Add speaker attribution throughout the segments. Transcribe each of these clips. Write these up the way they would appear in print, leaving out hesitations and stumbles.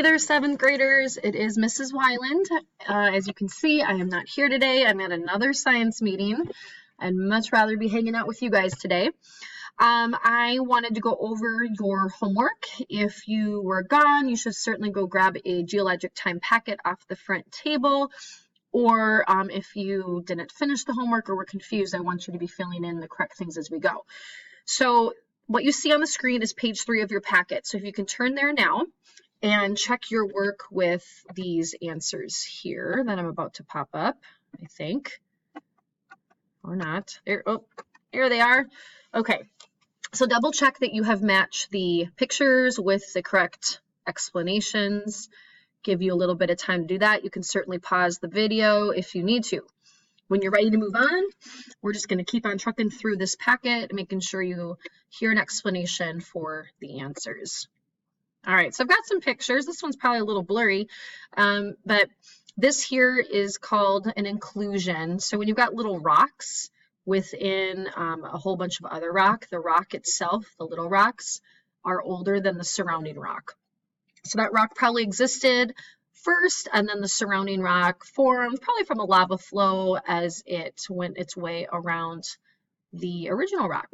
Speaker 1: Hey there, 7th graders. It is Mrs. Wyland. As you can see, I am not here today. I'm at another science meeting. I'd much rather be hanging out with you guys today. I wanted to go over your homework. If you were gone, you should certainly go grab a geologic time packet off the front table. Or if you didn't finish the homework or were confused, I want you to be filling in the correct things as we go. So what you see on the screen is page 3 of your packet. So if you can turn there now and check your work with these answers here that I'm about to pop up, I think, or not. There, oh, here they are. Okay, so double check that you have matched the pictures with the correct explanations. Give you a little bit of time to do that. You can certainly pause the video if you need to. When you're ready to move on, we're just going to keep on trucking through this packet, making sure you hear an explanation for the answers. All right, so I've got some pictures. This one's probably a little blurry, but this here is called an inclusion. So when you've got little rocks within a whole bunch of other rock, the rock itself, the little rocks, are older than the surrounding rock. So that rock probably existed first, and then the surrounding rock formed probably from a lava flow as it went its way around the original rock.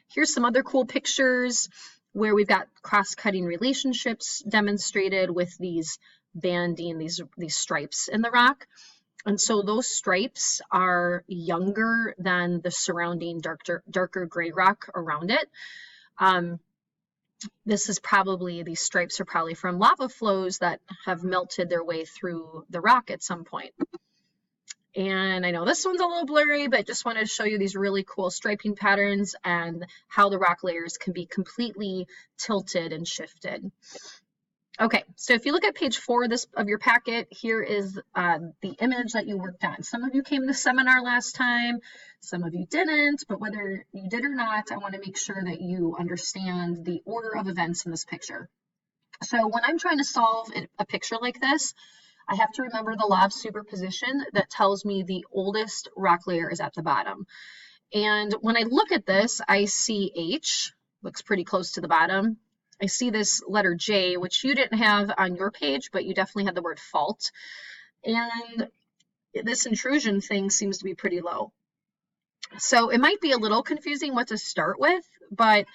Speaker 1: Here's some other cool pictures where we've got cross-cutting relationships demonstrated with these banding, these stripes in the rock. And so those stripes are younger than the surrounding darker gray rock around it. This is probably, these stripes are probably from lava flows that have melted their way through the rock at some point. And I know this one's a little blurry, but I just wanted to show you these really cool striping patterns and how the rock layers can be completely tilted and shifted. Okay, so if you look at page 4 of your packet, here is the image that you worked on. Some of you came to the seminar last time, some of you didn't, but whether you did or not, I want to make sure that you understand the order of events in this picture. So when I'm trying to solve a picture like this, I have to remember the law of superposition that tells me the oldest rock layer is at the bottom. And when I look at this, I see H, looks pretty close to the bottom. I see this letter J, which you didn't have on your page, but you definitely had the word fault. And this intrusion thing seems to be pretty low. So it might be a little confusing what to start with, but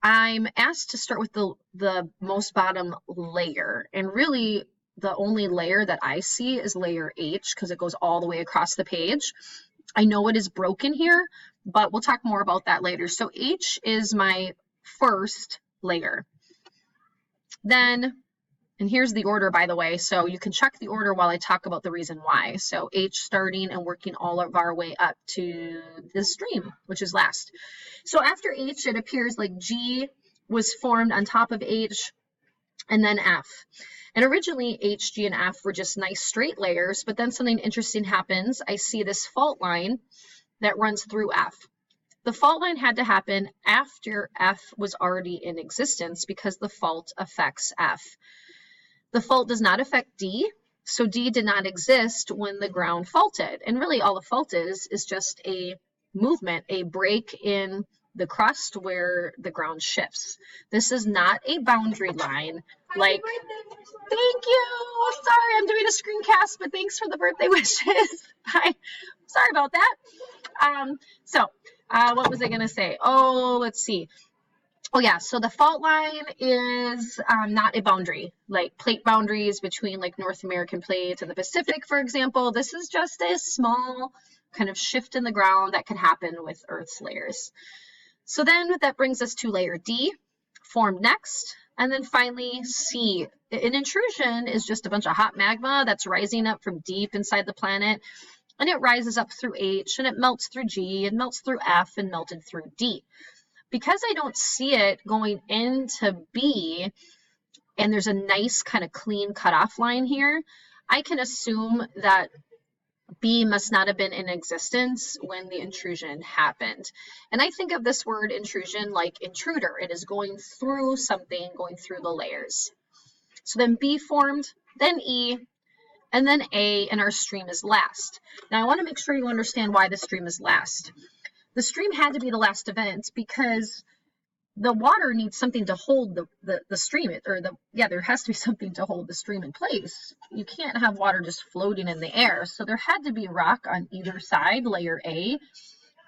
Speaker 1: I'm asked to start with the most bottom layer. And really, the only layer that I see is layer H because it goes all the way across the page. I know it is broken here, but we'll talk more about that later. So H is my first layer. Then, and here's the order, by the way, so you can check the order while I talk about the reason why. So H starting and working all of our way up to the stream, which is last. So after H, it appears like G was formed on top of H and then F. And originally H, G, and F were just nice straight layers, but then something interesting happens. I see this fault line that runs through F. The fault line had to happen after F was already in existence because the fault affects F. The fault does not affect D, so D did not exist when the ground faulted. And really all the fault is just a movement, a break in the crust where the ground shifts. This is not a boundary line. Like, thank you. Sorry, I'm doing a screencast, but thanks for the birthday wishes. Sorry about that. What was I going to say? Oh, let's see. Oh, yeah. So the fault line is not a boundary, like plate boundaries between like North American plates and the Pacific, for example. This is just a small kind of shift in the ground that can happen with Earth's layers. So then that brings us to layer D, formed next. And then finally, C. An intrusion is just a bunch of hot magma that's rising up from deep inside the planet. And it rises up through H, and it melts through G, and melts through F, and melted through D. Because I don't see it going into B, and there's a nice kind of clean cutoff line here, I can assume that B must not have been in existence when the intrusion happened. And I think of this word intrusion like intruder. It is going through something, going through the layers. So then B formed, then E, and then A, and our stream is last. Now I want to make sure you understand why the stream is last. The stream had to be the last event because the water needs something to hold the stream, there has to be something to hold the stream in place. You can't have water just floating in the air. So there had to be rock on either side, layer A,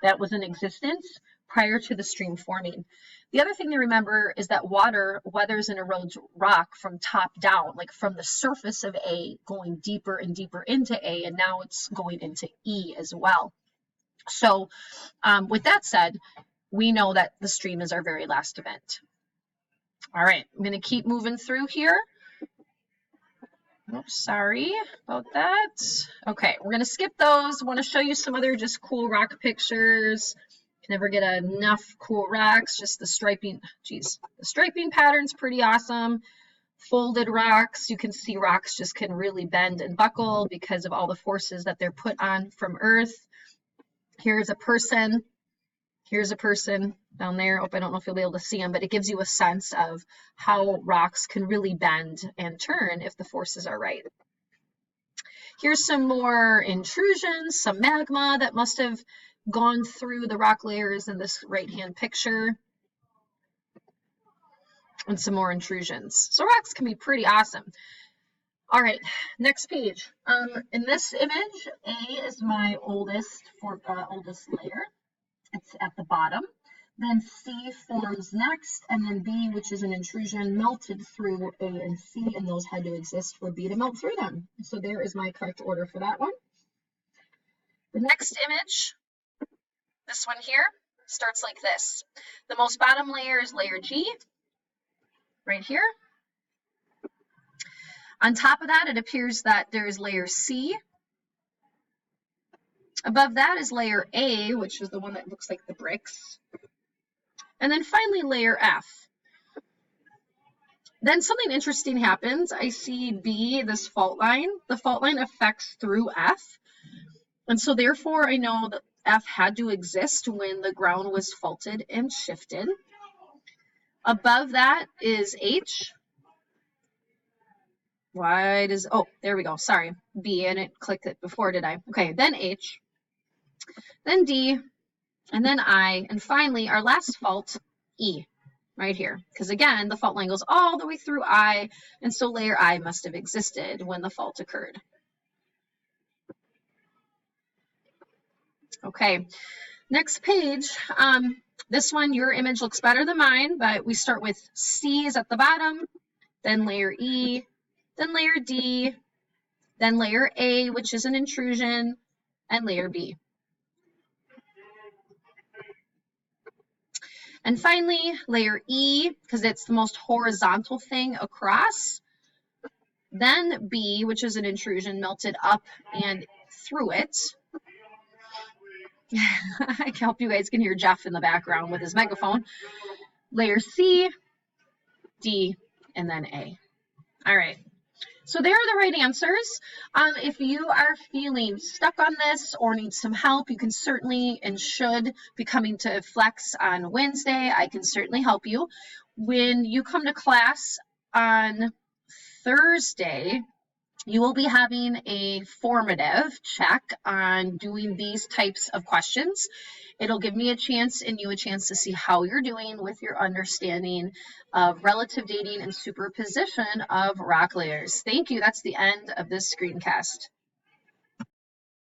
Speaker 1: that was in existence prior to the stream forming. The other thing to remember is that water weathers and erodes rock from top down, like from the surface of A going deeper and deeper into A, and now it's going into E as well. So with that said, we know that the stream is our very last event. All right, I'm going to keep moving through here. Oops, sorry about that. Okay, we're going to skip those. I want to show you some other just cool rock pictures. Can never get enough cool rocks. Just the striping, geez, the striping pattern's pretty awesome. Folded rocks, you can see rocks just can really bend and buckle because of all the forces that they're put on from Earth. Here's a person. Here's a person down there. I don't know if you'll be able to see them, but it gives you a sense of how rocks can really bend and turn if the forces are right. Here's some more intrusions, some magma that must have gone through the rock layers in this right-hand picture. And some more intrusions. So rocks can be pretty awesome. All right, next page. In this image, A is my oldest layer. It's at the bottom. Then C forms next, and then B, which is an intrusion, melted through A and C, and those had to exist for B to melt through them. So there is my correct order for that one. The next image, this one here, starts like this. The most bottom layer is layer G, right here. On top of that, it appears that there is layer C. Above that is layer A, which is the one that looks like the bricks. And then finally layer F. Then something interesting happens. I see B, this fault line. The fault line affects through F. And so therefore I know that F had to exist when the ground was faulted and shifted. Above that is H. Why does, oh, there we go, sorry. B, and it clicked it before, did I? Okay, then H, then D, and then I, and finally our last fault, E, right here. Because again, the fault line goes all the way through I, and so layer I must have existed when the fault occurred. Okay, next page. This one, your image looks better than mine, but we start with C is at the bottom, then layer E, then layer D, then layer A, which is an intrusion, and layer B. And finally, layer E, because it's the most horizontal thing across. Then B, which is an intrusion, melted up and through it. I hope you guys can hear Jeff in the background with his megaphone. Layer C, D, and then A. All right. So there are the right answers. If you are feeling stuck on this or need some help, you can certainly and should be coming to Flex on Wednesday. I can certainly help you. When you come to class on Thursday, you will be having a formative check on doing these types of questions. It'll give me a chance and you a chance to see how you're doing with your understanding of relative dating and superposition of rock layers. Thank you. That's the end of this screencast.